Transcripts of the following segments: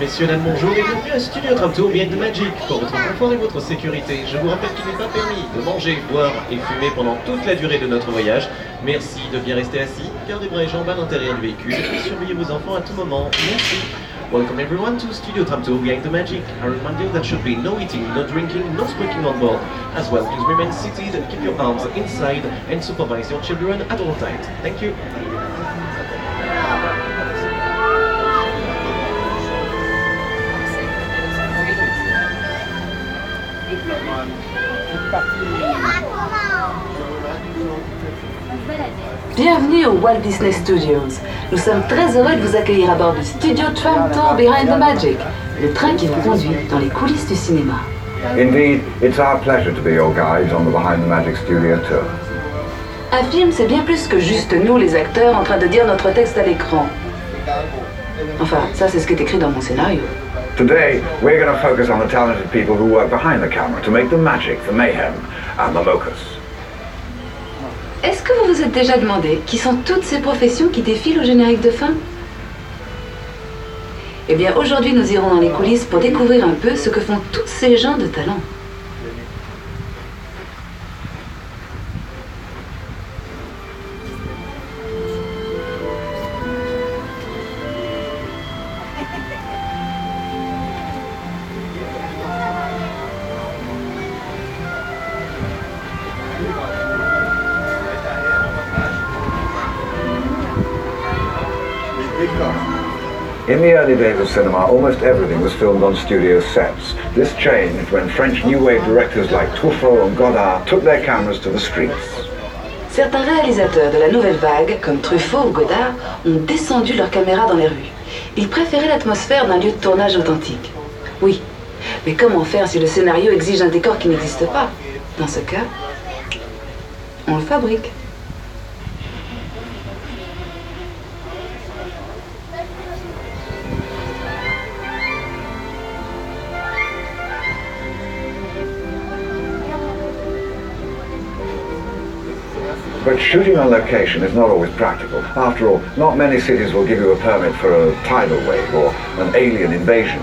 Messieurs, dames, bonjour et bienvenue à Studio Tram Behind the Magic. Pour votre confort et votre sécurité, je vous rappelle qu'il n'est pas permis de manger, boire et fumer pendant toute la durée de notre voyage. Merci de bien rester assis, gardez bras et jambes à l'intérieur du véhicule et surveillez vos enfants à tout moment. Merci. Welcome everyone to Studio Tram Behind the Magic. I remind you that should be no eating, no drinking, no smoking on board. As well, please remain seated, keep your arms inside and supervise your children at all times. Thank you. Bienvenue au Walt Disney Studios. Nous sommes très heureux de vous accueillir à bord du Studio Tram Tour Behind the Magic, le train qui vous conduit dans les coulisses du cinéma. Indeed, it's our pleasure to be your guides on the Behind the Magic Studio Tour. Un film, c'est bien plus que juste nous, les acteurs, en train de dire notre texte à l'écran. Enfin, ça, c'est ce qui est écrit dans mon scénario. Today, we're going to focus on the talented people who work behind the camera to make the magic, the mayhem, and the locus. Est-ce que vous vous êtes déjà demandé qui sont toutes ces professions qui défilent au générique de fin? Eh bien, aujourd'hui, nous irons dans les coulisses pour découvrir un peu ce que font tous ces gens de talent. In the early days of cinema, almost everything was filmed on studio sets. This changed when French New Wave directors like Truffaut and Godard took their cameras to the streets. Certains réalisateurs de la nouvelle vague, comme Truffaut ou Godard, ont descendu leurs caméras dans les rues. Ils préféraient l'atmosphère d'un lieu de tournage authentique. Oui, mais comment faire si le scénario exige un décor qui n'existe pas? Dans ce cas, on le fabrique. But shooting on location is not always practical. After all, not many cities will give you a permit for a tidal wave or an alien invasion.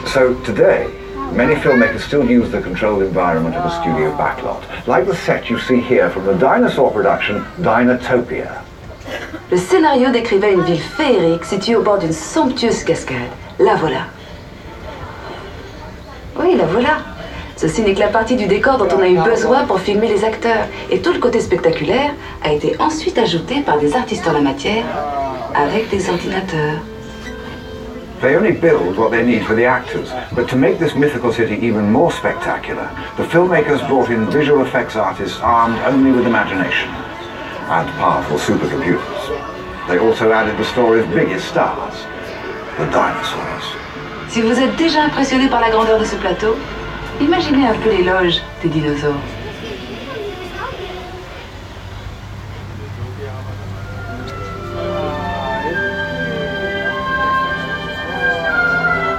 So today, many filmmakers still use the controlled environment of a studio backlot, like the set you see here from the dinosaur production Dinotopia. Le scénario décrivait une ville féerique située au bord d'une somptueuse cascade. La voilà. Oui, la voilà. Ceci n'est que la partie du décor dont on a eu besoin pour filmer les acteurs. Et tout le côté spectaculaire a été ensuite ajouté par des artistes en la matière avec des ordinateurs. They only build what they need for the actors, but to make this mythical city even more spectacular, the filmmakers brought in visual effects artists armed only with imagination and powerful supercomputers. They also added the story's biggest stars, the dinosaurs. Si vous êtes déjà impressionné par la grandeur de ce plateau, imaginez un peu l'éloge des dinosaures.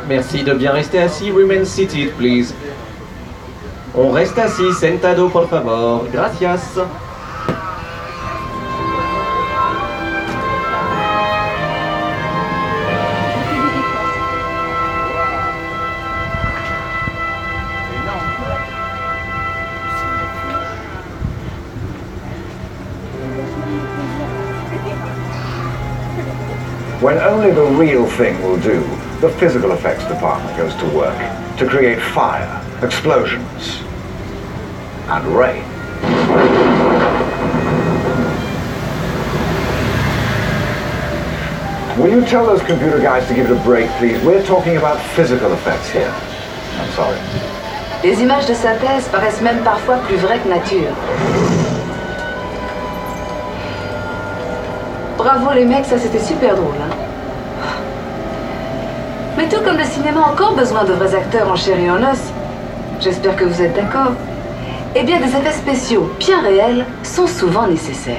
Merci de bien rester assis. Remain seated, please. On reste assis. Sentado, por favor. Gracias. When only the real thing will do, the physical effects department goes to work to create fire, explosions, and rain. Will you tell those computer guys to give it a break, please? We're talking about physical effects here. I'm sorry. Les images de synthèse paraissent même parfois plus vraies que nature. Bravo les mecs, ça c'était super drôle, hein. Mais tout comme le cinéma a encore besoin de vrais acteurs en chair et en os, j'espère que vous êtes d'accord, eh bien des effets spéciaux bien réels sont souvent nécessaires.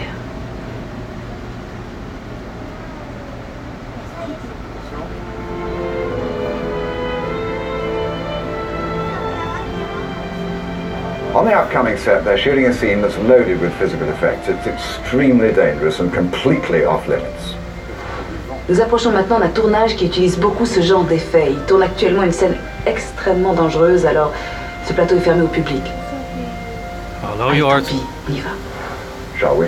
On the upcoming set, they're shooting a scene that's loaded with physical effects. It's extremely dangerous and completely off limits. Nous approchons maintenant d'un tournage qui utilise beaucoup ce genre d'effets. Il tourne actuellement une scène extrêmement dangereuse, alors ce plateau est fermé au public. Alors, you are... On y va. Shall we?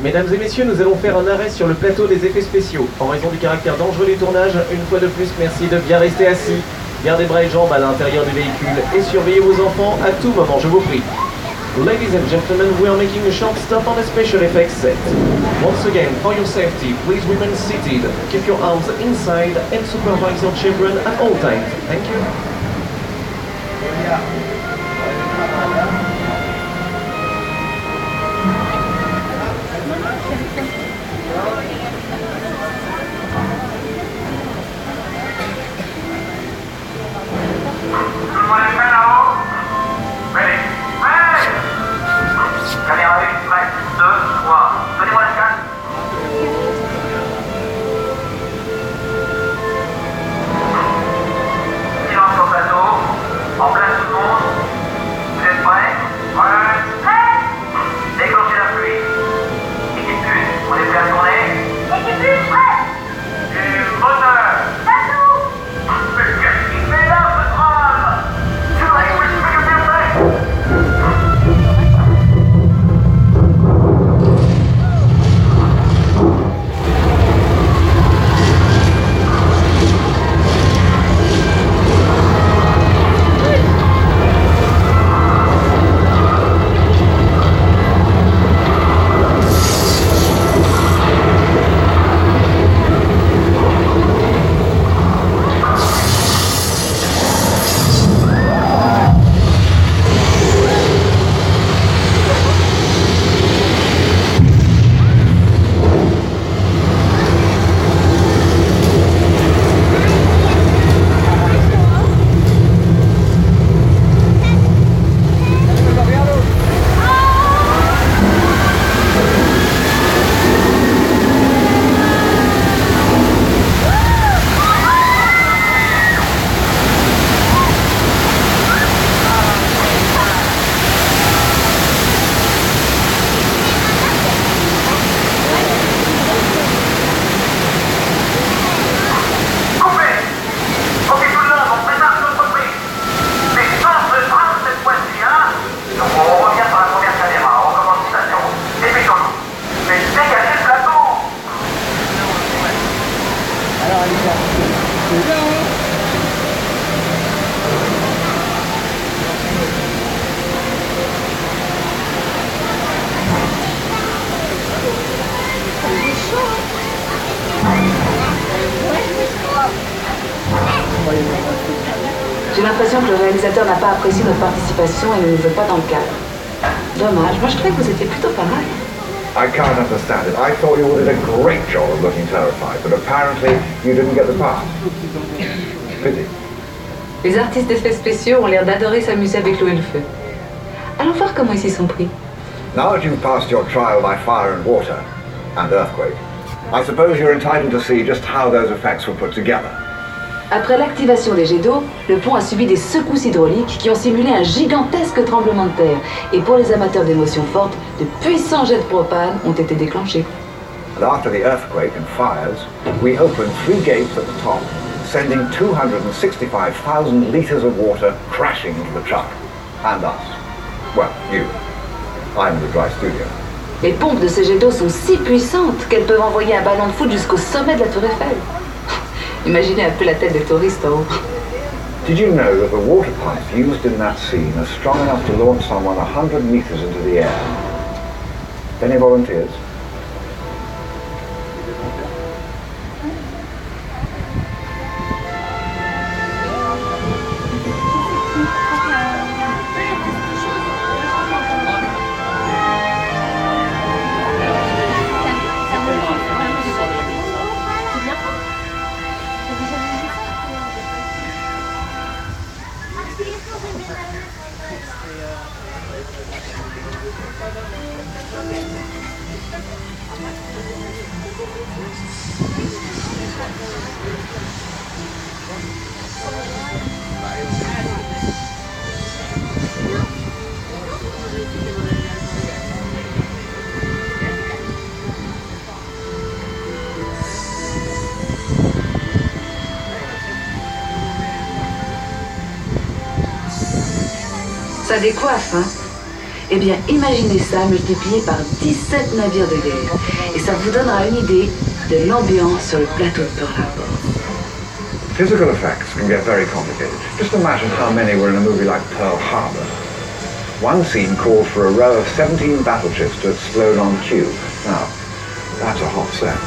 Mesdames et messieurs, nous allons faire un arrêt sur le plateau des effets spéciaux. En raison du caractère dangereux du tournage, une fois de plus, merci de bien rester assis. Gardez bras et jambes à l'intérieur du véhicule et surveillez vos enfants à tout moment, je vous prie. Ladies and gentlemen, we are making a short stop on the special effects set. Once again, for your safety, please remain seated, keep your arms inside and supervise your children at all times. Thank you. Caméra 1, prêt, 2, 3, donnez-moi la carte. Silence au plateau, en place tout le monde. Vous êtes prêts? Prêt. Déclenchez la pluie. Équipe 1, on est prêt à tourner? Équipe 1, prêt. Du moteur. Partout. Mais qu'est-ce qu'il fait là, ce Tram? Tu vas expliquer que bien fait. J'ai l'impression que le réalisateur n'a pas apprécié notre participation et ne nous veut pas dans le cadre. Dommage, moi je trouvais que vous étiez plutôt pas mal. I can't understand it. I thought you all did a great job of looking terrified, but apparently you didn't get the part. Pity. Les artistes d'effets spéciaux ont l'air d'adorer s'amuser avec l'eau et le feu. Allons voir comment ils s'y sont pris. Now that you've passed your trial by fire and water, and earthquake, I suppose you're entitled to see just how those effects were put together. Après l'activation des jets d'eau, le pont a subi des secousses hydrauliques qui ont simulé un gigantesque tremblement de terre. Et pour les amateurs d'émotions fortes, de puissants jets de propane ont été déclenchés. And after the earthquake and fires, we opened 3 gates at the top, sending 265,000 litres of water crashing into the truck. And us. Well, you. I'm in the dry studio. Les pompes de ces jets d'eau sont si puissantes qu'elles peuvent envoyer un ballon de foot jusqu'au sommet de la tour Eiffel. Imaginez un peu la tête des touristes en haut. Did you know that the water pumps used in that scene are strong enough to launch someone 100 meters into the air? Any volunteers? Ça décoiffe, hein? Eh bien, imaginez ça multiplié par 17 navires de guerre. Et ça vous donnera une idée de l'ambiance sur le plateau de Pearl Harbor. Physical effects can get very complicated. Just imagine how many were in a movie like Pearl Harbor. One scene called for a row of 17 battleships to explode on cue. Now, that's a hot set.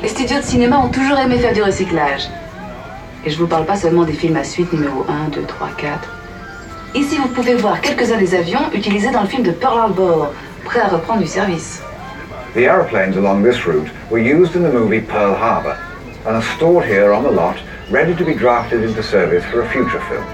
Les studios de cinéma ont toujours aimé faire du recyclage. Et je vous parle pas seulement des films à suite numéro 1, 2, 3, 4. Ici, vous pouvez voir quelques-uns des avions utilisés dans le film de Pearl Harbor, prêts à reprendre du service. The aeroplanes along this route were used in the movie Pearl Harbor and are stored here on the lot, ready to be drafted into service for a future film.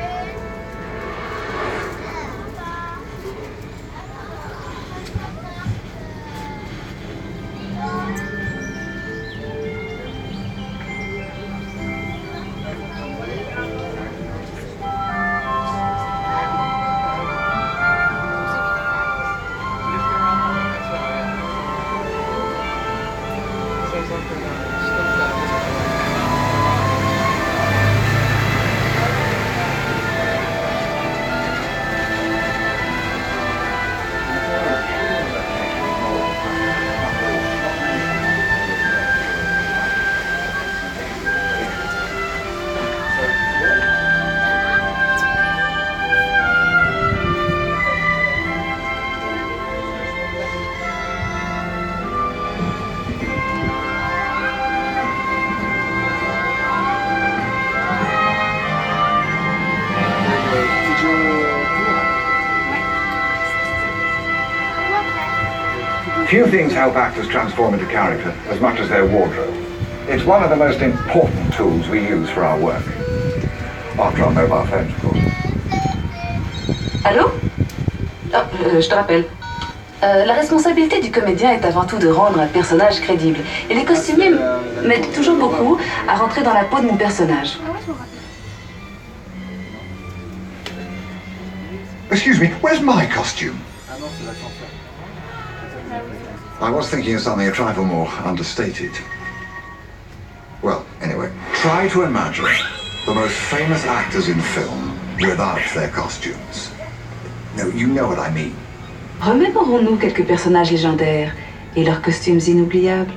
Few things help actors transform into character as much as their wardrobe. It's one of the most important tools we use for our work. After our mobile phones, of course. Allô? Oh, je te rappelle. La responsabilité du comédien est avant tout de rendre un personnage crédible. Et les costumiers m'aident toujours beaucoup à rentrer dans la peau de mon personnage. Excuse me, where's my costume? I was thinking of something a trifle more understated. Well, anyway, try to imagine the most famous actors in film without their costumes. No, you know what I mean. Remémorons-nous quelques personnages légendaires et leurs costumes inoubliables.